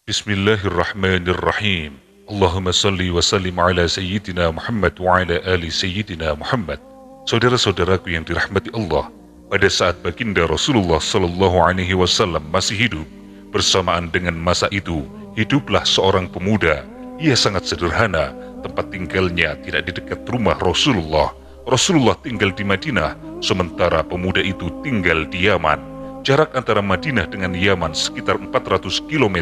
Bismillahirrahmanirrahim. Allahumma salli wa sallim ala Sayyidina Muhammad wa ala ali Sayyidina Muhammad. Saudara-saudaraku yang dirahmati Allah, pada saat baginda Rasulullah Sallallahu Alaihi Wasallam masih hidup, bersamaan dengan masa itu, hiduplah seorang pemuda. Ia sangat sederhana, tempat tinggalnya tidak di dekat rumah Rasulullah. Rasulullah tinggal di Madinah, sementara pemuda itu tinggal di Yaman. Jarak antara Madinah dengan Yaman sekitar 400 km.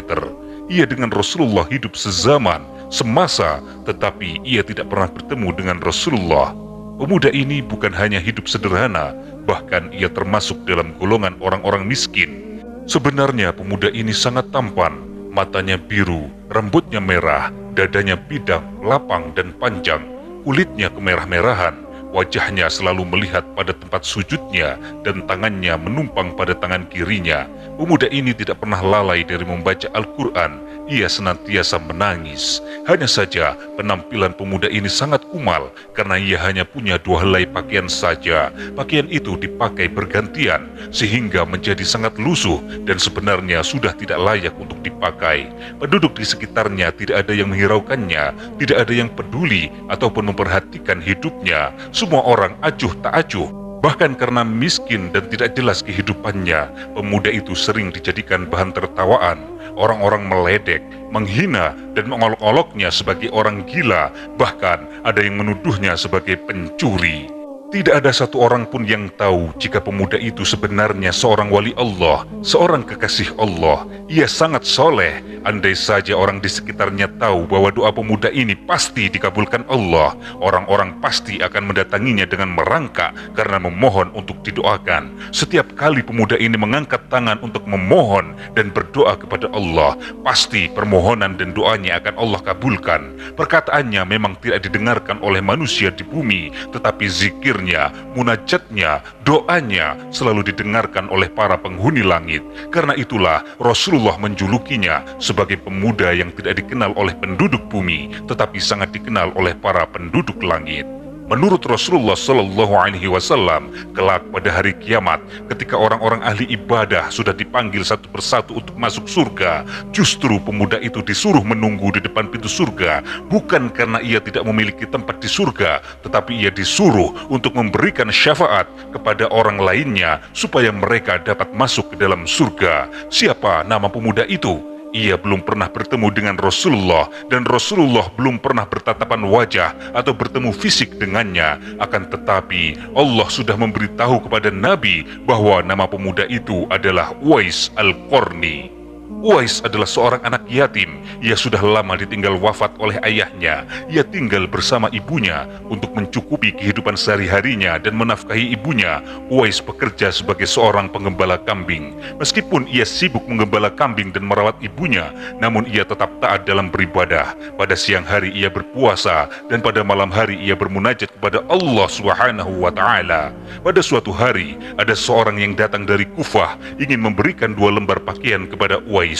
Ia dengan Rasulullah hidup sezaman, semasa, tetapi ia tidak pernah bertemu dengan Rasulullah. Pemuda ini bukan hanya hidup sederhana, bahkan ia termasuk dalam golongan orang-orang miskin. Sebenarnya pemuda ini sangat tampan, matanya biru, rambutnya merah, dadanya bidang, lapang dan panjang, kulitnya kemerah-merahan. Wajahnya selalu melihat pada tempat sujudnya dan tangannya menumpang pada tangan kirinya. Pemuda ini tidak pernah lalai dari membaca Al-Quran. Ia senantiasa menangis. Hanya saja penampilan pemuda ini sangat kumal karena ia hanya punya 2 helai pakaian saja. Pakaian itu dipakai bergantian sehingga menjadi sangat lusuh dan sebenarnya sudah tidak layak untuk dipakai. Penduduk di sekitarnya tidak ada yang menghiraukannya, tidak ada yang peduli ataupun memperhatikan hidupnya. Semua orang acuh tak acuh. Bahkan karena miskin dan tidak jelas kehidupannya, pemuda itu sering dijadikan bahan tertawaan. Orang-orang meledek, menghina, dan mengolok-oloknya sebagai orang gila. Bahkan ada yang menuduhnya sebagai pencuri. Tidak ada satu orang pun yang tahu jika pemuda itu sebenarnya seorang wali Allah, seorang kekasih Allah. Ia sangat soleh. Andai saja orang di sekitarnya tahu bahwa doa pemuda ini pasti dikabulkan Allah, orang-orang pasti akan mendatanginya dengan merangkak karena memohon untuk didoakan. Setiap kali pemuda ini mengangkat tangan untuk memohon dan berdoa kepada Allah, pasti permohonan dan doanya akan Allah kabulkan. Perkataannya memang tidak didengarkan oleh manusia di bumi, tetapi zikirnya, munajatnya, doanya selalu didengarkan oleh para penghuni langit. Karena itulah Rasulullah menjulukinya sebagai pemuda yang tidak dikenal oleh penduduk bumi, tetapi sangat dikenal oleh para penduduk langit. Menurut Rasulullah Sallallahu Alaihi Wasallam, kelak pada hari kiamat, ketika orang-orang ahli ibadah sudah dipanggil satu persatu untuk masuk surga, justru pemuda itu disuruh menunggu di depan pintu surga, bukan karena ia tidak memiliki tempat di surga, tetapi ia disuruh untuk memberikan syafaat kepada orang lainnya supaya mereka dapat masuk ke dalam surga. Siapa nama pemuda itu? Ia belum pernah bertemu dengan Rasulullah dan Rasulullah belum pernah bertatapan wajah atau bertemu fisik dengannya. Akan tetapi Allah sudah memberitahu kepada Nabi bahwa nama pemuda itu adalah Uwais Al-Qarni. Uwais adalah seorang anak yatim. Ia sudah lama ditinggal wafat oleh ayahnya. Ia tinggal bersama ibunya untuk mencukupi kehidupan sehari-harinya dan menafkahi ibunya. Uwais bekerja sebagai seorang penggembala kambing. Meskipun ia sibuk menggembala kambing dan merawat ibunya, namun ia tetap taat dalam beribadah. Pada siang hari ia berpuasa dan pada malam hari ia bermunajat kepada Allah Subhanahu wa Ta'ala. Pada suatu hari, ada seorang yang datang dari Kufah ingin memberikan 2 lembar pakaian kepada Uwais.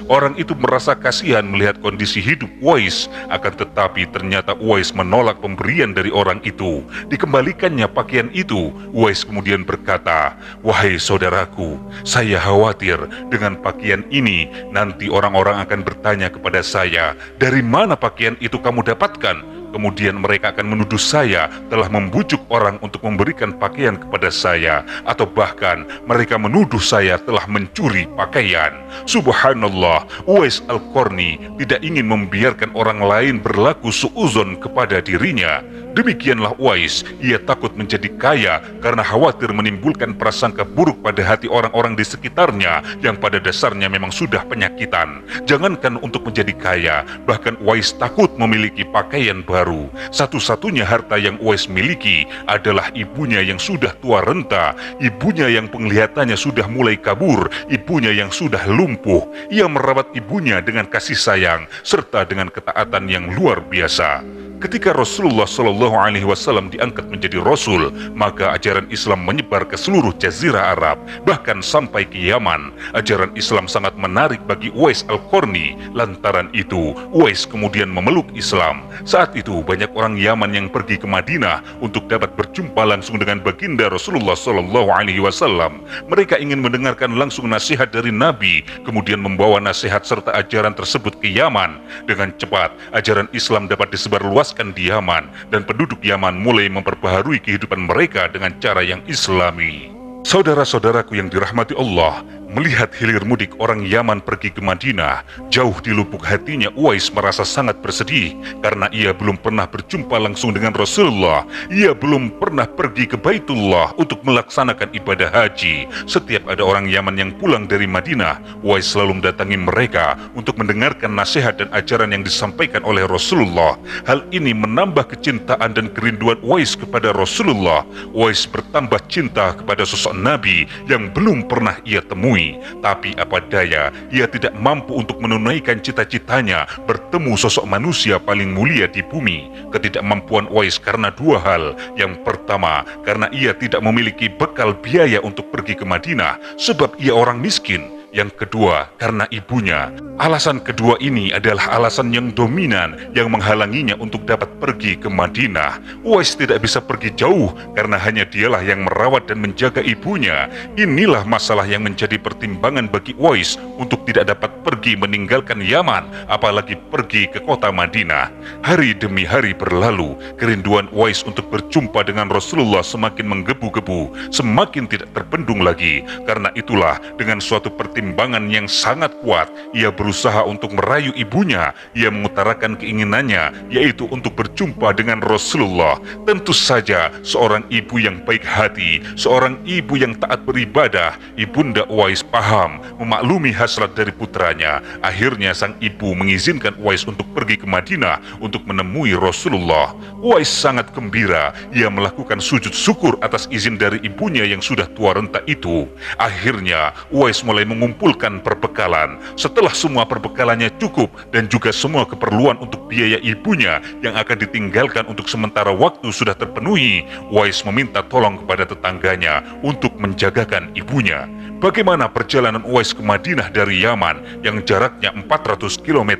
Orang itu merasa kasihan melihat kondisi hidup Uwais, akan tetapi ternyata Uwais menolak pemberian dari orang itu. Dikembalikannya pakaian itu. Uwais kemudian berkata, "Wahai saudaraku, saya khawatir dengan pakaian ini nanti orang-orang akan bertanya kepada saya, dari mana pakaian itu kamu dapatkan?" Kemudian mereka akan menuduh saya telah membujuk orang untuk memberikan pakaian kepada saya, atau bahkan mereka menuduh saya telah mencuri pakaian. Subhanallah, Uwais Al-Qarni tidak ingin membiarkan orang lain berlaku suuzon kepada dirinya. Demikianlah Uwais, ia takut menjadi kaya karena khawatir menimbulkan prasangka buruk pada hati orang-orang di sekitarnya yang pada dasarnya memang sudah penyakitan. Jangankan untuk menjadi kaya, bahkan Uwais takut memiliki pakaian baru. Satu-satunya harta yang Uwais miliki adalah ibunya yang sudah tua renta, ibunya yang penglihatannya sudah mulai kabur, ibunya yang sudah lumpuh. Ia merawat ibunya dengan kasih sayang serta dengan ketaatan yang luar biasa. Ketika Rasulullah Shallallahu Alaihi Wasallam diangkat menjadi Rasul, maka ajaran Islam menyebar ke seluruh Jazirah Arab, bahkan sampai ke Yaman. Ajaran Islam sangat menarik bagi Uwais Al-Qarni. Lantaran itu, Uwais kemudian memeluk Islam. Saat itu banyak orang Yaman yang pergi ke Madinah untuk dapat berjumpa langsung dengan baginda Rasulullah Shallallahu Alaihi Wasallam. Mereka ingin mendengarkan langsung nasihat dari Nabi, kemudian membawa nasihat serta ajaran tersebut ke Yaman. Dengan cepat, ajaran Islam dapat disebarluaskan di Yaman, dan penduduk Yaman mulai memperbaharui kehidupan mereka dengan cara yang Islami. Saudara-saudaraku yang dirahmati Allah, melihat hilir mudik orang Yaman pergi ke Madinah, jauh di lubuk hatinya Uwais merasa sangat bersedih karena ia belum pernah berjumpa langsung dengan Rasulullah. Ia belum pernah pergi ke Baitullah untuk melaksanakan ibadah haji. Setiap ada orang Yaman yang pulang dari Madinah, Uwais selalu mendatangi mereka untuk mendengarkan nasihat dan ajaran yang disampaikan oleh Rasulullah. Hal ini menambah kecintaan dan kerinduan Uwais kepada Rasulullah. Uwais bertambah cinta kepada sosok Nabi yang belum pernah ia temui. Tapi apa daya, ia tidak mampu untuk menunaikan cita-citanya bertemu sosok manusia paling mulia di bumi. Ketidakmampuan Uwais karena dua hal. Yang pertama, karena ia tidak memiliki bekal biaya untuk pergi ke Madinah sebab ia orang miskin. Yang kedua, karena ibunya. Alasan kedua ini adalah alasan yang dominan yang menghalanginya untuk dapat pergi ke Madinah. Uwais tidak bisa pergi jauh karena hanya dialah yang merawat dan menjaga ibunya. Inilah masalah yang menjadi pertimbangan bagi Uwais untuk tidak dapat pergi meninggalkan Yaman, apalagi pergi ke kota Madinah. Hari demi hari berlalu, kerinduan Uwais untuk berjumpa dengan Rasulullah semakin menggebu-gebu, semakin tidak terbendung lagi. Karena itulah, dengan suatu pertimbangan yang sangat kuat, ia berusaha untuk merayu ibunya. Ia mengutarakan keinginannya, yaitu untuk berjumpa dengan Rasulullah. Tentu saja, seorang ibu yang baik hati, seorang ibu yang taat beribadah, Ibunda Uwais paham, memaklumi hasrat dari putranya. Akhirnya sang ibu mengizinkan Uwais untuk pergi ke Madinah untuk menemui Rasulullah. Uwais sangat gembira. Ia melakukan sujud syukur atas izin dari ibunya yang sudah tua renta itu. Akhirnya, Uwais mulai mengumpulkan perbekalan. Setelah semua perbekalannya cukup dan juga semua keperluan untuk biaya ibunya yang akan ditinggalkan untuk sementara waktu sudah terpenuhi, Uwais meminta tolong kepada tetangganya untuk menjagakan ibunya. Bagaimana perjalanan Uwais ke Madinah dari Yaman yang jaraknya 400 km?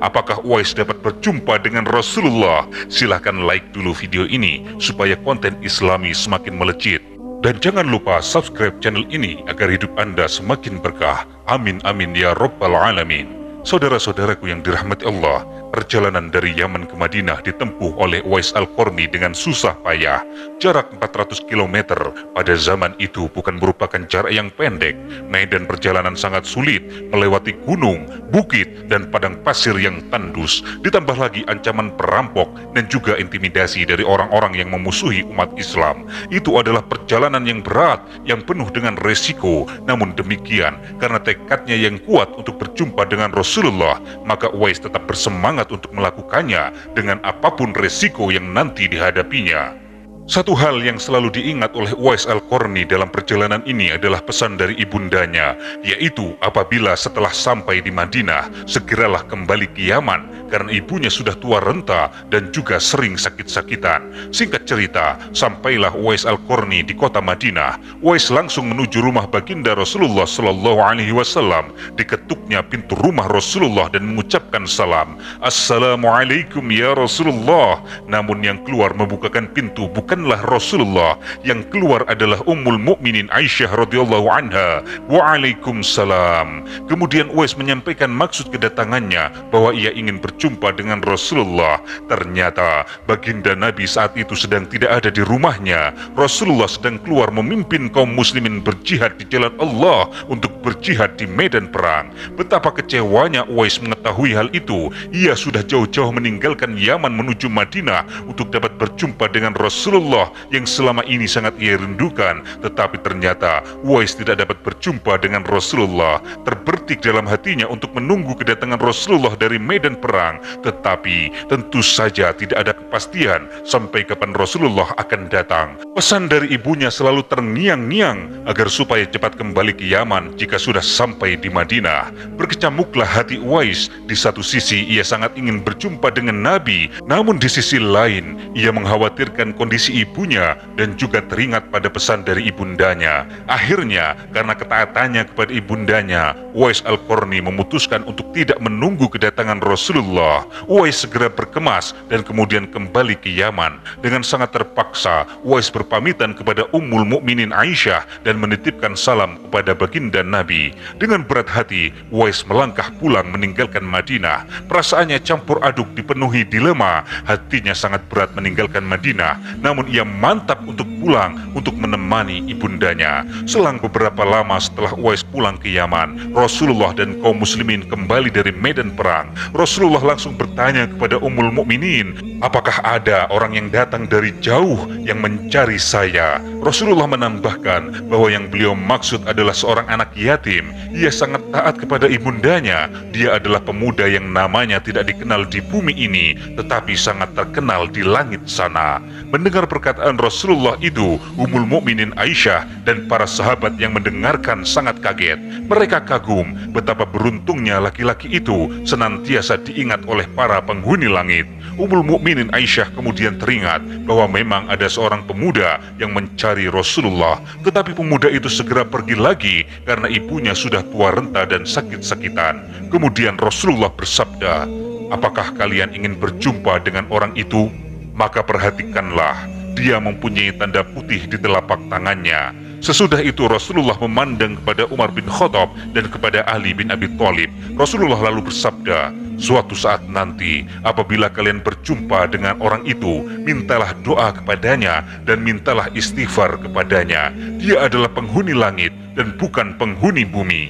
Apakah Uwais dapat berjumpa dengan Rasulullah? Silahkan like dulu video ini supaya konten Islami semakin melejit. Dan jangan lupa subscribe channel ini agar hidup Anda semakin berkah. Amin amin ya Rabbal Alamin. Saudara-saudaraku yang dirahmati Allah, perjalanan dari Yaman ke Madinah ditempuh oleh Uwais Al-Qarni dengan susah payah. Jarak 400 km pada zaman itu bukan merupakan jarak yang pendek. Medan perjalanan sangat sulit, melewati gunung, bukit, dan padang pasir yang tandus. Ditambah lagi ancaman perampok dan juga intimidasi dari orang-orang yang memusuhi umat Islam. Itu adalah perjalanan yang berat, yang penuh dengan resiko. Namun demikian, karena tekadnya yang kuat untuk berjumpa dengan Rasulullah, maka Uwais tetap bersemangat untuk melakukannya dengan apapun resiko yang nanti dihadapinya. Satu hal yang selalu diingat oleh Uwais Al-Qarni dalam perjalanan ini adalah pesan dari ibundanya, yaitu apabila setelah sampai di Madinah, segeralah kembali ke Yaman, karena ibunya sudah tua renta dan juga sering sakit-sakitan. Singkat cerita, sampailah Uwais Al-Qarni di kota Madinah. Uwais langsung menuju rumah baginda Rasulullah Shallallahu Alaihi Wasallam. Diketuknya pintu rumah Rasulullah dan mengucapkan salam, "Assalamualaikum ya Rasulullah." Namun yang keluar membukakan pintu bukanlah Rasulullah. Yang keluar adalah Ummul Mukminin Aisyah radhiyallahu anha. Waalaikumsalam. Kemudian Uwais menyampaikan maksud kedatangannya bahwa ia ingin berjumpa dengan Rasulullah. Ternyata baginda Nabi saat itu sedang tidak ada di rumahnya. Rasulullah sedang keluar memimpin kaum muslimin berjihad di jalan Allah untuk berjihad di medan perang. Betapa kecewanya Uwais mengetahui hal itu. Ia sudah jauh-jauh meninggalkan Yaman menuju Madinah untuk dapat berjumpa dengan Rasulullah Rasulullah yang selama ini sangat ia rindukan. Tetapi ternyata Uwais tidak dapat berjumpa dengan Rasulullah. Terbertik dalam hatinya untuk menunggu kedatangan Rasulullah dari medan perang. Tetapi tentu saja tidak ada kepastian sampai kapan Rasulullah akan datang. Pesan dari ibunya selalu terngiang-ngiang agar supaya cepat kembali ke Yaman jika sudah sampai di Madinah. Berkecamuklah hati Uwais. Di satu sisi ia sangat ingin berjumpa dengan Nabi, namun di sisi lain ia mengkhawatirkan kondisi ibunya dan juga teringat pada pesan dari ibundanya. Akhirnya karena ketaatannya kepada ibundanya, Uwais Al-Qarni memutuskan untuk tidak menunggu kedatangan Rasulullah. Uwais segera berkemas dan kemudian kembali ke Yaman. Dengan sangat terpaksa, Uwais berpamitan kepada Ummul Mukminin Aisyah dan menitipkan salam kepada baginda Nabi. Dengan berat hati, Uwais melangkah pulang meninggalkan Madinah. Perasaannya campur aduk, dipenuhi dilema. Hatinya sangat berat meninggalkan Madinah, namun ia mantap untuk pulang untuk menemani ibundanya. Selang beberapa lama setelah Uwais pulang ke Yaman, Rasulullah dan kaum muslimin kembali dari medan perang. Rasulullah langsung bertanya kepada Ummul Mukminin, apakah ada orang yang datang dari jauh yang mencari saya? Rasulullah menambahkan bahwa yang beliau maksud adalah seorang anak yatim. Ia sangat taat kepada ibundanya. Dia adalah pemuda yang namanya tidak dikenal di bumi ini, tetapi sangat terkenal di langit sana. Mendengar perkataan Rasulullah itu, Ummul Mukminin Aisyah dan para sahabat yang mendengarkan sangat kaget. Mereka kagum betapa beruntungnya laki-laki itu senantiasa diingat oleh para penghuni langit. Ummul Mukminin Aisyah kemudian teringat bahwa memang ada seorang pemuda yang mencari Rasulullah, tetapi pemuda itu segera pergi lagi karena ibunya sudah tua renta dan sakit-sakitan. Kemudian Rasulullah bersabda, apakah kalian ingin berjumpa dengan orang itu? Maka perhatikanlah, dia mempunyai tanda putih di telapak tangannya. Sesudah itu Rasulullah memandang kepada Umar bin Khattab dan kepada Ali bin Abi Thalib. Rasulullah lalu bersabda, suatu saat nanti apabila kalian berjumpa dengan orang itu, mintalah doa kepadanya dan mintalah istighfar kepadanya. Dia adalah penghuni langit dan bukan penghuni bumi.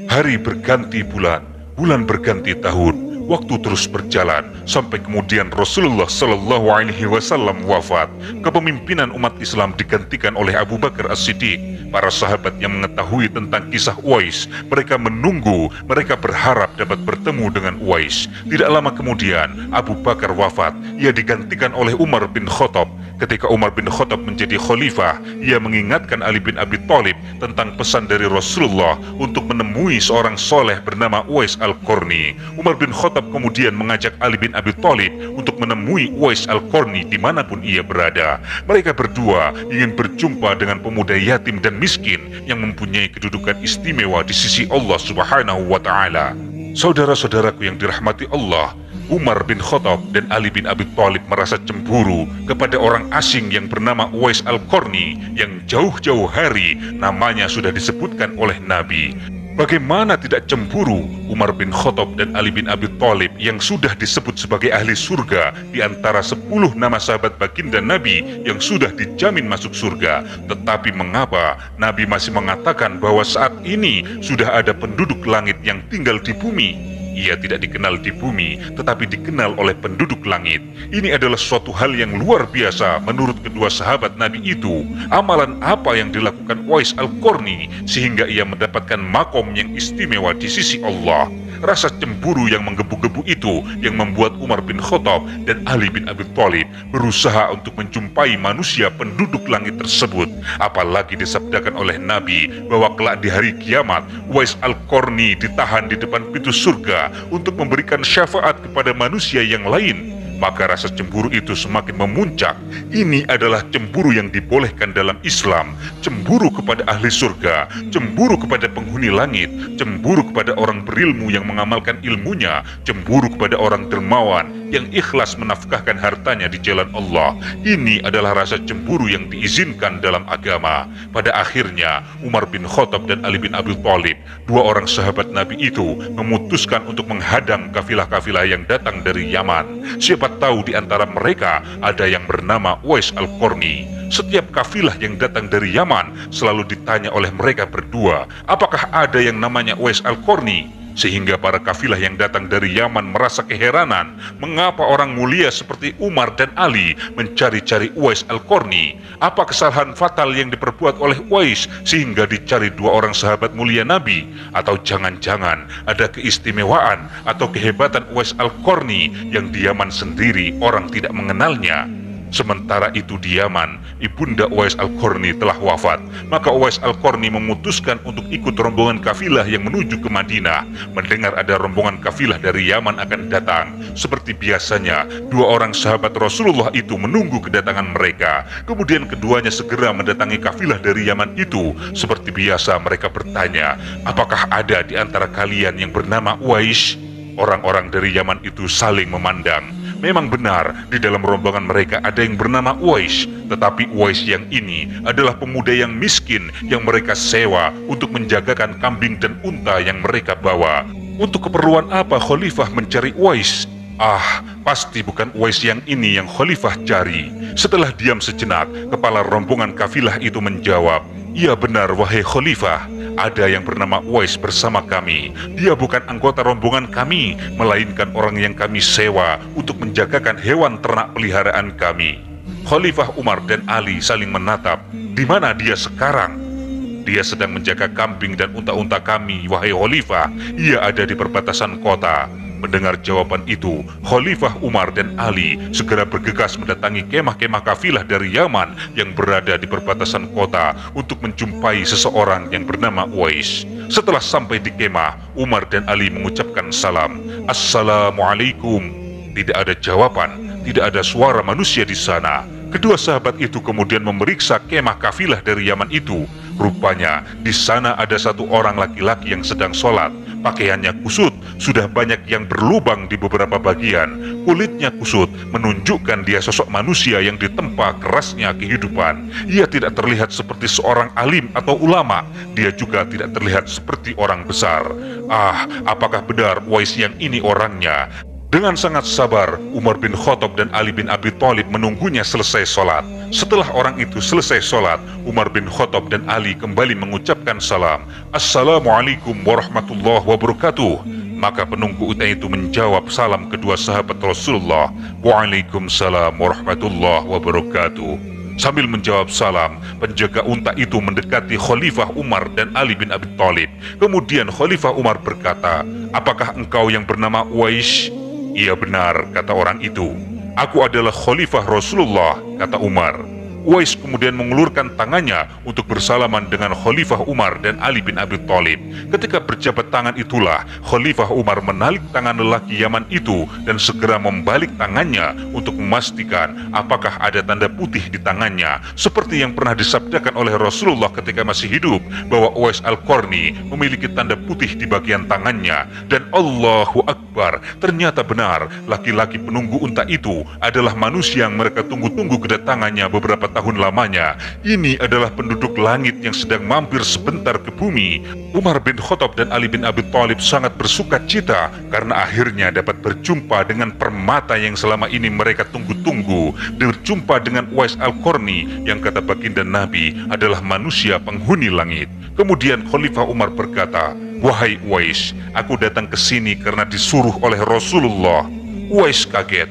Hari berganti bulan, bulan berganti tahun. Waktu terus berjalan sampai kemudian Rasulullah Shallallahu Alaihi Wasallam wafat. Kepemimpinan umat Islam digantikan oleh Abu Bakar As-Siddiq. Para sahabat yang mengetahui tentang kisah Uwais, mereka menunggu, mereka berharap dapat bertemu dengan Uwais. Tidak lama kemudian Abu Bakar wafat. Ia digantikan oleh Umar bin Khattab. Ketika Umar bin Khattab menjadi khalifah, ia mengingatkan Ali bin Abi Thalib tentang pesan dari Rasulullah untuk menemui seorang soleh bernama Uwais Al-Qarni. Umar bin Khattab kemudian mengajak Ali bin Abi Thalib untuk menemui Uwais Al-Qarni dimanapun ia berada. Mereka berdua ingin berjumpa dengan pemuda yatim dan miskin yang mempunyai kedudukan istimewa di sisi Allah Subhanahu wa Ta'ala. Saudara-saudaraku yang dirahmati Allah, Umar bin Khattab dan Ali bin Abi Thalib merasa cemburu kepada orang asing yang bernama Uwais Al-Qarni yang jauh-jauh hari namanya sudah disebutkan oleh Nabi. Bagaimana tidak cemburu Umar bin Khattab dan Ali bin Abi Thalib yang sudah disebut sebagai ahli surga di antara 10 nama sahabat baginda Nabi yang sudah dijamin masuk surga. Tetapi mengapa Nabi masih mengatakan bahwa saat ini sudah ada penduduk langit yang tinggal di bumi? Ia tidak dikenal di bumi, tetapi dikenal oleh penduduk langit. Ini adalah suatu hal yang luar biasa menurut kedua sahabat Nabi itu. Amalan apa yang dilakukan Uwais Al-Qarni sehingga ia mendapatkan makom yang istimewa di sisi Allah? Rasa cemburu yang menggebu-gebu itu yang membuat Umar bin Khattab dan Ali bin Abi Thalib berusaha untuk menjumpai manusia penduduk langit tersebut. Apalagi disabdakan oleh Nabi bahwa kelak di hari kiamat Uwais Al-Qarni ditahan di depan pintu surga untuk memberikan syafaat kepada manusia yang lain. Maka rasa cemburu itu semakin memuncak. Ini adalah cemburu yang dibolehkan dalam Islam. Cemburu kepada ahli surga, cemburu kepada penghuni langit, cemburu kepada orang berilmu yang mengamalkan ilmunya, cemburu kepada orang dermawan yang ikhlas menafkahkan hartanya di jalan Allah. Ini adalah rasa cemburu yang diizinkan dalam agama. Pada akhirnya Umar bin Khattab dan Ali bin Abi Thalib, dua orang sahabat Nabi itu, memutuskan untuk menghadang kafilah-kafilah yang datang dari Yaman. Siapa tahu di antara mereka ada yang bernama Uwais Al-Qarni. Setiap kafilah yang datang dari Yaman selalu ditanya oleh mereka berdua, apakah ada yang namanya Uwais Al-Qarni? Sehingga para kafilah yang datang dari Yaman merasa keheranan mengapa orang mulia seperti Umar dan Ali mencari-cari Uwais Al-Qarni. Apa kesalahan fatal yang diperbuat oleh Uwais sehingga dicari dua orang sahabat mulia Nabi? Atau jangan-jangan ada keistimewaan atau kehebatan Uwais Al-Qarni yang di Yaman sendiri orang tidak mengenalnya? Sementara itu di Yaman, ibunda Uwais Al-Qarni telah wafat. Maka Uwais Al-Qarni memutuskan untuk ikut rombongan kafilah yang menuju ke Madinah. Mendengar ada rombongan kafilah dari Yaman akan datang, seperti biasanya, dua orang sahabat Rasulullah itu menunggu kedatangan mereka. Kemudian keduanya segera mendatangi kafilah dari Yaman itu. Seperti biasa mereka bertanya, apakah ada di antara kalian yang bernama Uwais? Orang-orang dari Yaman itu saling memandang. Memang benar, di dalam rombongan mereka ada yang bernama Uwais, tetapi Uwais yang ini adalah pemuda yang miskin yang mereka sewa untuk menjagakan kambing dan unta yang mereka bawa. Untuk keperluan apa Khalifah mencari Uwais? Pasti bukan Uwais yang ini yang Khalifah cari. Setelah diam sejenak, kepala rombongan kafilah itu menjawab, "Iya benar wahai Khalifah, ada yang bernama Uwais bersama kami. Dia bukan anggota rombongan kami, melainkan orang yang kami sewa untuk menjagakan hewan ternak peliharaan kami." Khalifah Umar dan Ali saling menatap. Di mana dia sekarang? Dia sedang menjaga kambing dan unta-unta kami, wahai Khalifah. Ia ada di perbatasan kota. Mendengar jawaban itu, Khalifah Umar dan Ali segera bergegas mendatangi kemah-kemah kafilah dari Yaman yang berada di perbatasan kota untuk menjumpai seseorang yang bernama Uwais. Setelah sampai di kemah, Umar dan Ali mengucapkan salam, "Assalamualaikum." Tidak ada jawaban, tidak ada suara manusia di sana. Kedua sahabat itu kemudian memeriksa kemah kafilah dari Yaman itu. Rupanya di sana ada satu orang laki-laki yang sedang sholat. Pakaiannya kusut, sudah banyak yang berlubang di beberapa bagian. Kulitnya kusut, menunjukkan dia sosok manusia yang ditempa kerasnya kehidupan. Ia tidak terlihat seperti seorang alim atau ulama. Dia juga tidak terlihat seperti orang besar. Apakah benar Uwais yang ini orangnya? Dengan sangat sabar, Umar bin Khattab dan Ali bin Abi Thalib menunggunya selesai sholat. Setelah orang itu selesai sholat, Umar bin Khattab dan Ali kembali mengucapkan salam, "Assalamualaikum warahmatullahi wabarakatuh." Maka penunggu unta itu menjawab salam kedua sahabat Rasulullah, "Waalaikumsalam warahmatullahi wabarakatuh." Sambil menjawab salam, penjaga unta itu mendekati Khalifah Umar dan Ali bin Abi Thalib. Kemudian Khalifah Umar berkata, "Apakah engkau yang bernama Uwais?" "Iya benar," kata orang itu. "Aku adalah Khalifah Rasulullah," kata Umar. Uwais kemudian mengulurkan tangannya untuk bersalaman dengan Khalifah Umar dan Ali bin Abi Thalib. Ketika berjabat tangan itulah, Khalifah Umar menarik tangan lelaki Yaman itu dan segera membalik tangannya untuk memastikan apakah ada tanda putih di tangannya, seperti yang pernah disabdakan oleh Rasulullah ketika masih hidup, bahwa Uwais Al-Qarni memiliki tanda putih di bagian tangannya. Dan Allahu Akbar, ternyata benar, laki-laki penunggu unta itu adalah manusia yang mereka tunggu-tunggu kedatangannya beberapa tahun lamanya. Ini adalah penduduk langit yang sedang mampir sebentar ke bumi. Umar bin Khattab dan Ali bin Abi Thalib sangat bersuka cita karena akhirnya dapat berjumpa dengan permata yang selama ini mereka tunggu-tunggu, berjumpa dengan Uwais Al-Qarni yang kata baginda Nabi adalah manusia penghuni langit. Kemudian Khalifah Umar berkata, "Wahai Uwais, aku datang ke sini karena disuruh oleh Rasulullah." Uwais kaget.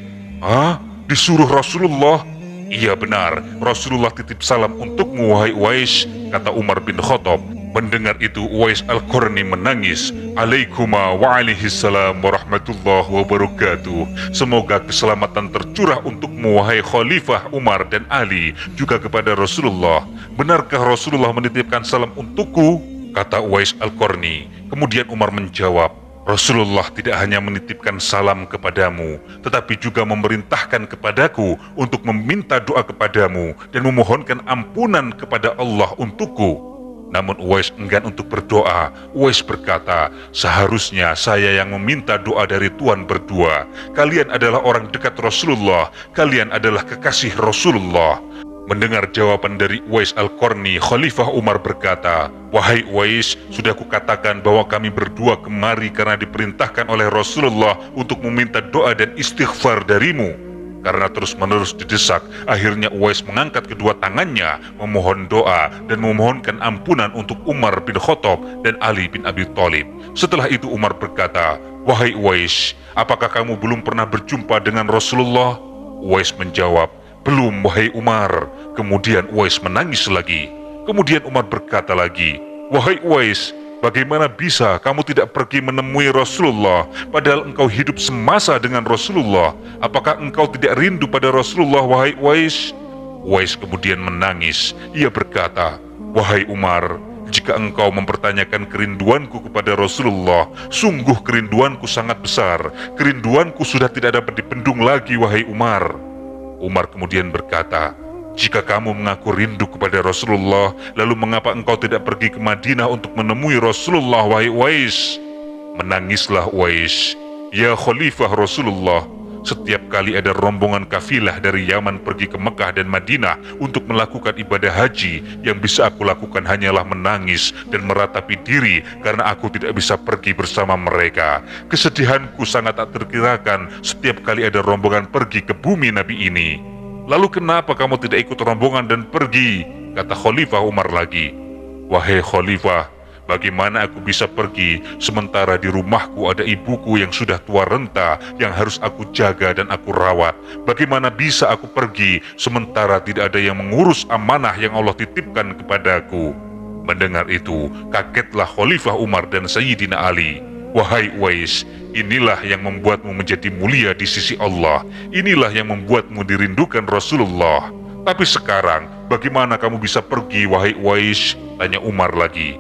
Disuruh Rasulullah? "Iya benar, Rasulullah titip salam untukmu wahai Uwais," kata Umar bin Khattab. Mendengar itu Uwais Al-Qarni menangis. "Alaikuma wa alaihissalam warahmatullahi wabarakatuh. Semoga keselamatan tercurah untukmu wahai Khalifah Umar dan Ali, juga kepada Rasulullah. Benarkah Rasulullah menitipkan salam untukku?" kata Uwais Al-Qarni. Kemudian Umar menjawab, "Rasulullah tidak hanya menitipkan salam kepadamu, tetapi juga memerintahkan kepadaku untuk meminta doa kepadamu dan memohonkan ampunan kepada Allah untukku." Namun Uwais enggan untuk berdoa. Uwais berkata, "Seharusnya saya yang meminta doa dari Tuhan berdua. Kalian adalah orang dekat Rasulullah, kalian adalah kekasih Rasulullah." Mendengar jawaban dari Uwais Al-Qarni, Khalifah Umar berkata, "Wahai Uwais, sudah kukatakan bahwa kami berdua kemari karena diperintahkan oleh Rasulullah untuk meminta doa dan istighfar darimu." Karena terus-menerus didesak, akhirnya Uwais mengangkat kedua tangannya, memohon doa dan memohonkan ampunan untuk Umar bin Khattab dan Ali bin Abi Thalib. Setelah itu Umar berkata, "Wahai Uwais, apakah kamu belum pernah berjumpa dengan Rasulullah?" Uwais menjawab, "Belum, wahai Umar." Kemudian Uwais menangis lagi. Kemudian Umar berkata lagi, "Wahai Uwais, bagaimana bisa kamu tidak pergi menemui Rasulullah, padahal engkau hidup semasa dengan Rasulullah? Apakah engkau tidak rindu pada Rasulullah, wahai Uwais?" Uwais kemudian menangis. Ia berkata, "Wahai Umar, jika engkau mempertanyakan kerinduanku kepada Rasulullah, sungguh kerinduanku sangat besar. Kerinduanku sudah tidak dapat dibendung lagi, wahai Umar." Umar kemudian berkata, "Jika kamu mengaku rindu kepada Rasulullah, lalu mengapa engkau tidak pergi ke Madinah untuk menemui Rasulullah, wahai Uwais?" Menangislah Uwais. "Ya Khalifah Rasulullah, setiap kali ada rombongan kafilah dari Yaman pergi ke Mekah dan Madinah untuk melakukan ibadah haji, yang bisa aku lakukan hanyalah menangis dan meratapi diri karena aku tidak bisa pergi bersama mereka. Kesedihanku sangat tak terkirakan setiap kali ada rombongan pergi ke bumi Nabi ini." "Lalu kenapa kamu tidak ikut rombongan dan pergi?" kata Khalifah Umar lagi. "Wahai Khalifah, bagaimana aku bisa pergi sementara di rumahku ada ibuku yang sudah tua renta yang harus aku jaga dan aku rawat? Bagaimana bisa aku pergi sementara tidak ada yang mengurus amanah yang Allah titipkan kepadaku?" Mendengar itu, kagetlah Khalifah Umar dan Sayyidina Ali. "Wahai Uwais, inilah yang membuatmu menjadi mulia di sisi Allah. Inilah yang membuatmu dirindukan Rasulullah. Tapi sekarang, bagaimana kamu bisa pergi, wahai Uwais?" tanya Umar lagi.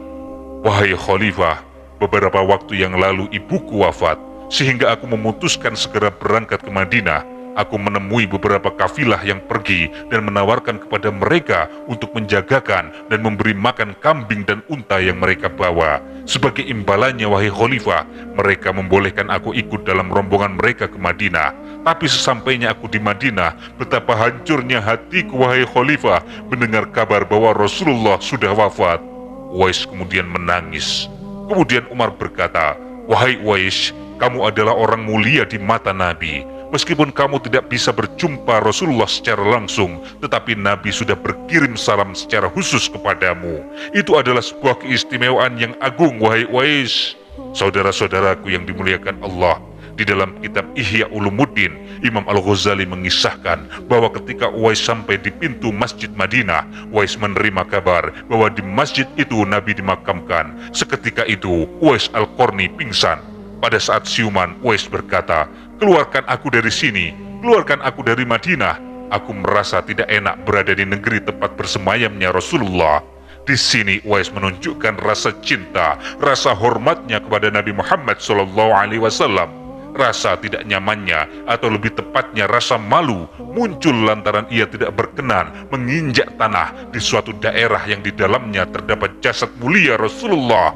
"Wahai Khalifah, beberapa waktu yang lalu ibuku wafat, sehingga aku memutuskan segera berangkat ke Madinah. Aku menemui beberapa kafilah yang pergi dan menawarkan kepada mereka untuk menjagakan dan memberi makan kambing dan unta yang mereka bawa. Sebagai imbalannya, wahai Khalifah, mereka membolehkan aku ikut dalam rombongan mereka ke Madinah. Tapi sesampainya aku di Madinah, betapa hancurnya hatiku, wahai Khalifah, mendengar kabar bahwa Rasulullah sudah wafat." Uwais kemudian menangis. Kemudian Umar berkata, "Wahai Uwais, kamu adalah orang mulia di mata Nabi. Meskipun kamu tidak bisa berjumpa Rasulullah secara langsung, tetapi Nabi sudah berkirim salam secara khusus kepadamu. Itu adalah sebuah keistimewaan yang agung, wahai Uwais." Saudara-saudaraku yang dimuliakan Allah, di dalam kitab Ihya Ulumuddin, Imam Al-Ghazali mengisahkan bahwa ketika Uwais sampai di pintu Masjid Madinah, Uwais menerima kabar bahwa di masjid itu Nabi dimakamkan. Seketika itu Uwais Al-Qarni pingsan. Pada saat siuman, Uwais berkata, "Keluarkan aku dari sini, keluarkan aku dari Madinah. Aku merasa tidak enak berada di negeri tempat bersemayamnya Rasulullah." Di sini Uwais menunjukkan rasa cinta, rasa hormatnya kepada Nabi Muhammad SAW. Rasa tidak nyamannya, atau lebih tepatnya rasa malu, muncul lantaran ia tidak berkenan menginjak tanah di suatu daerah yang di dalamnya terdapat jasad mulia Rasulullah.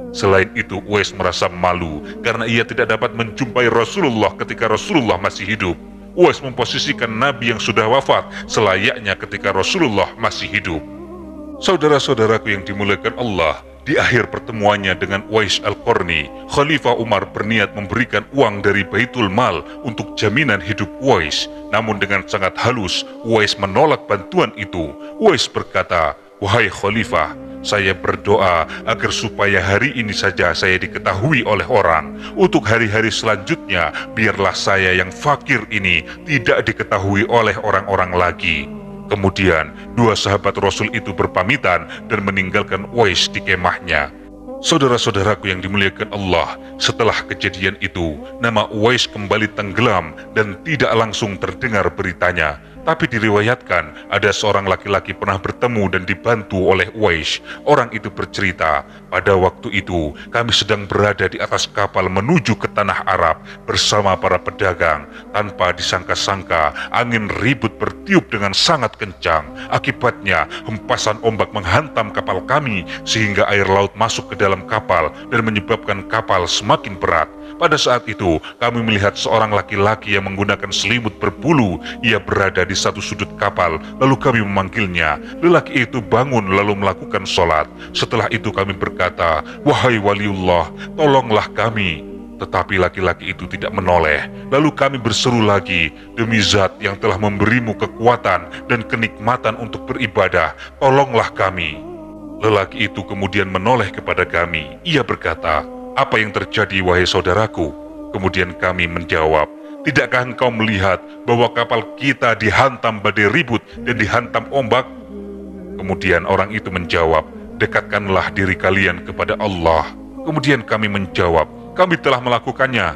Selain itu, Uwais merasa malu karena ia tidak dapat menjumpai Rasulullah ketika Rasulullah masih hidup. Uwais memposisikan Nabi yang sudah wafat selayaknya ketika Rasulullah masih hidup. Saudara-saudaraku yang dimuliakan Allah, di akhir pertemuannya dengan Uwais Al-Qarni, Khalifah Umar berniat memberikan uang dari Baitul Mal untuk jaminan hidup Uwais. Namun dengan sangat halus, Uwais menolak bantuan itu. Uwais berkata, "Wahai Khalifah, saya berdoa agar supaya hari ini saja saya diketahui oleh orang. Untuk hari-hari selanjutnya, biarlah saya yang fakir ini tidak diketahui oleh orang-orang lagi." Kemudian, dua sahabat Rasul itu berpamitan dan meninggalkan Uwais di kemahnya. Saudara-saudaraku yang dimuliakan Allah, setelah kejadian itu, nama Uwais kembali tenggelam dan tidak langsung terdengar beritanya. Tapi diriwayatkan ada seorang laki-laki pernah bertemu dan dibantu oleh Uwais. Orang itu bercerita, "Pada waktu itu kami sedang berada di atas kapal menuju ke tanah Arab bersama para pedagang. Tanpa disangka-sangka, angin ribut bertiup dengan sangat kencang. Akibatnya hempasan ombak menghantam kapal kami sehingga air laut masuk ke dalam kapal dan menyebabkan kapal semakin berat. Pada saat itu kami melihat seorang laki-laki yang menggunakan selimut berbulu. Ia berada di satu sudut kapal, lalu kami memanggilnya. Lelaki itu bangun lalu melakukan sholat. Setelah itu kami berkata, 'Wahai waliullah, tolonglah kami.' Tetapi laki-laki itu tidak menoleh. Lalu kami berseru lagi, demi zat yang telah memberimu kekuatan dan kenikmatan untuk beribadah, tolonglah kami. Lelaki itu kemudian menoleh kepada kami. Ia berkata, apa yang terjadi wahai saudaraku? Kemudian kami menjawab, tidakkah engkau melihat bahwa kapal kita dihantam badai ribut dan dihantam ombak? Kemudian orang itu menjawab, dekatkanlah diri kalian kepada Allah. Kemudian kami menjawab, kami telah melakukannya.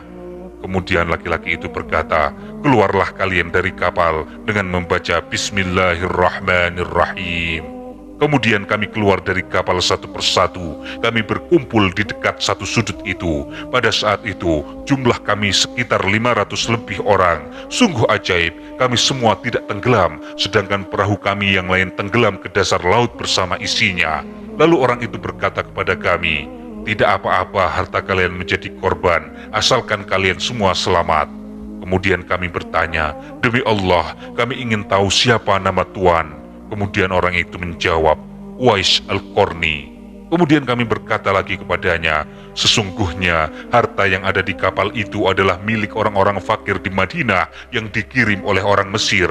Kemudian laki-laki itu berkata, keluarlah kalian dari kapal dengan membaca Bismillahirrahmanirrahim. Kemudian kami keluar dari kapal satu persatu. Kami berkumpul di dekat satu sudut itu. Pada saat itu, jumlah kami sekitar 500 lebih orang. Sungguh ajaib, kami semua tidak tenggelam, sedangkan perahu kami yang lain tenggelam ke dasar laut bersama isinya. Lalu orang itu berkata kepada kami, tidak apa-apa harta kalian menjadi korban, asalkan kalian semua selamat. Kemudian kami bertanya, demi Allah, kami ingin tahu siapa nama Tuan. Kemudian orang itu menjawab, Uwais Al-Qarni. Kemudian kami berkata lagi kepadanya, sesungguhnya harta yang ada di kapal itu adalah milik orang-orang fakir di Madinah yang dikirim oleh orang Mesir.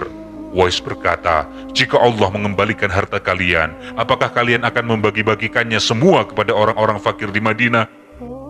Uwais berkata, jika Allah mengembalikan harta kalian, apakah kalian akan membagi-bagikannya semua kepada orang-orang fakir di Madinah?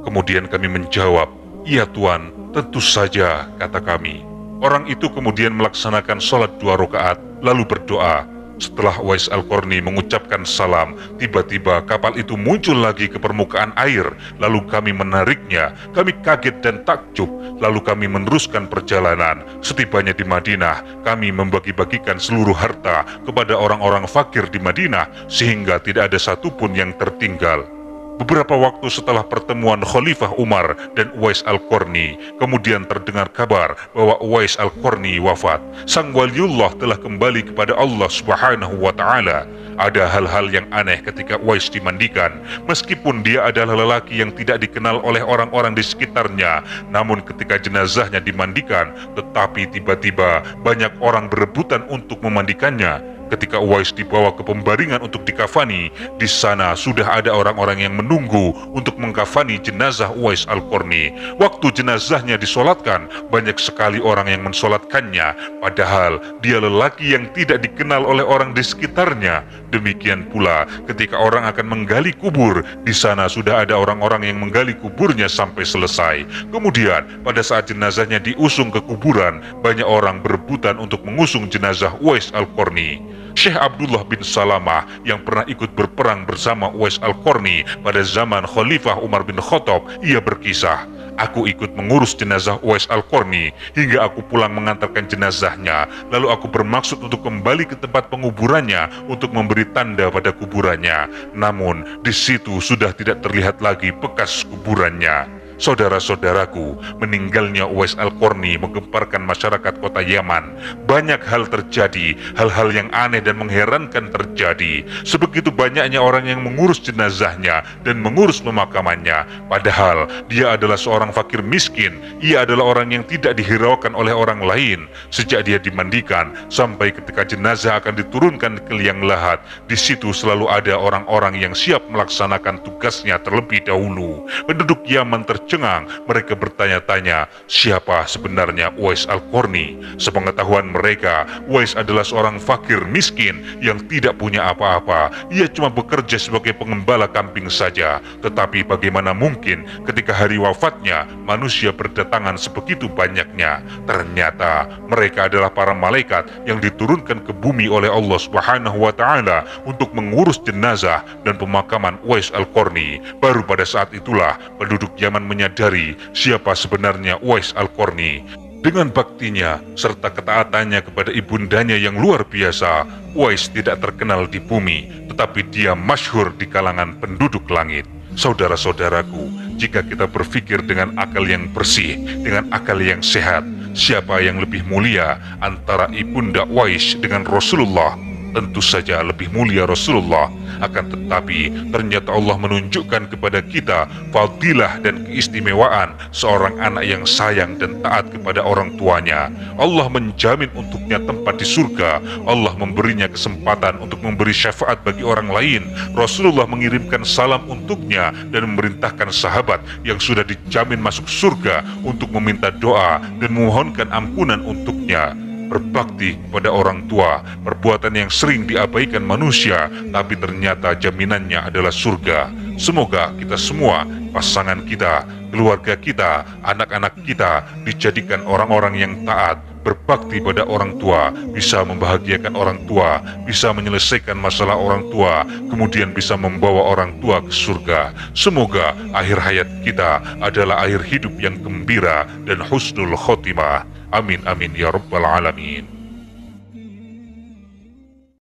Kemudian kami menjawab, iya Tuan, tentu saja, kata kami. Orang itu kemudian melaksanakan sholat 2 rakaat, lalu berdoa. Setelah Uwais Al-Qarni mengucapkan salam, tiba-tiba kapal itu muncul lagi ke permukaan air. Lalu kami menariknya. Kami kaget dan takjub. Lalu kami meneruskan perjalanan. Setibanya di Madinah, kami membagi-bagikan seluruh harta kepada orang-orang fakir di Madinah, sehingga tidak ada satupun yang tertinggal. Beberapa waktu setelah pertemuan Khalifah Umar dan Uwais Al-Qarni, kemudian terdengar kabar bahwa Uwais Al-Qarni wafat. Sang waliullah telah kembali kepada Allah Subhanahu wa Ta'ala. Ada hal-hal yang aneh ketika Uwais dimandikan. Meskipun dia adalah lelaki yang tidak dikenal oleh orang-orang di sekitarnya, namun ketika jenazahnya dimandikan, tetapi tiba-tiba banyak orang berebutan untuk memandikannya. Ketika Uwais dibawa ke pembaringan untuk dikafani, di sana sudah ada orang-orang yang menunggu untuk mengkafani jenazah Uwais Al-Qarni. Waktu jenazahnya disolatkan, banyak sekali orang yang mensolatkannya, padahal dia lelaki yang tidak dikenal oleh orang di sekitarnya. Demikian pula ketika orang akan menggali kubur, di sana sudah ada orang-orang yang menggali kuburnya sampai selesai. Kemudian pada saat jenazahnya diusung ke kuburan, banyak orang berebutan untuk mengusung jenazah Uwais Al-Qarni. Syekh Abdullah bin Salamah yang pernah ikut berperang bersama Uwais Al-Qarni pada zaman Khalifah Umar bin Khattab, ia berkisah, aku ikut mengurus jenazah Uwais Al-Qarni hingga aku pulang mengantarkan jenazahnya. Lalu aku bermaksud untuk kembali ke tempat penguburannya untuk memberi tanda pada kuburannya. Namun di situ sudah tidak terlihat lagi bekas kuburannya. Saudara-saudaraku, meninggalnya Uwais Al-Qarni menggemparkan masyarakat kota Yaman. Banyak hal terjadi, hal-hal yang aneh dan mengherankan terjadi. Sebegitu banyaknya orang yang mengurus jenazahnya dan mengurus pemakamannya. Padahal dia adalah seorang fakir miskin. Ia adalah orang yang tidak dihiraukan oleh orang lain. Sejak dia dimandikan sampai ketika jenazah akan diturunkan ke liang lahat, di situ selalu ada orang-orang yang siap melaksanakan tugasnya terlebih dahulu. Penduduk Yaman tercengang. Mereka bertanya-tanya, siapa sebenarnya Uwais Al-Qarni? Sepengetahuan mereka, Uwais adalah seorang fakir miskin yang tidak punya apa-apa. Ia cuma bekerja sebagai pengembala kambing saja. Tetapi bagaimana mungkin ketika hari wafatnya, manusia berdatangan sebegitu banyaknya? Ternyata mereka adalah para malaikat yang diturunkan ke bumi oleh Allah Subhanahu wa Ta'ala untuk mengurus jenazah dan pemakaman Uwais Al-Qarni. Baru pada saat itulah penduduk Yaman menyadari siapa sebenarnya Uwais Al-Qarni. Dengan baktinya serta ketaatannya kepada ibundanya yang luar biasa, Uwais tidak terkenal di bumi, tetapi dia masyhur di kalangan penduduk langit. Saudara-saudaraku, jika kita berpikir dengan akal yang bersih, dengan akal yang sehat, siapa yang lebih mulia antara ibunda Uwais dengan Rasulullah? tentu saja lebih mulia Rasulullah. Akan tetapi ternyata Allah menunjukkan kepada kita fadilah dan keistimewaan seorang anak yang sayang dan taat kepada orang tuanya. Allah menjamin untuknya tempat di surga. Allah memberinya kesempatan untuk memberi syafaat bagi orang lain. Rasulullah mengirimkan salam untuknya dan memerintahkan sahabat yang sudah dijamin masuk surga untuk meminta doa dan memohonkan ampunan untuknya. Berbakti kepada orang tua, perbuatan yang sering diabaikan manusia, tapi ternyata jaminannya adalah surga. Semoga kita semua, pasangan kita, keluarga kita, anak-anak kita dijadikan orang-orang yang taat, berbakti pada orang tua, bisa membahagiakan orang tua, bisa menyelesaikan masalah orang tua, kemudian bisa membawa orang tua ke surga. Semoga akhir hayat kita adalah akhir hidup yang gembira dan husnul khotimah. Amin amin ya rabbal alamin.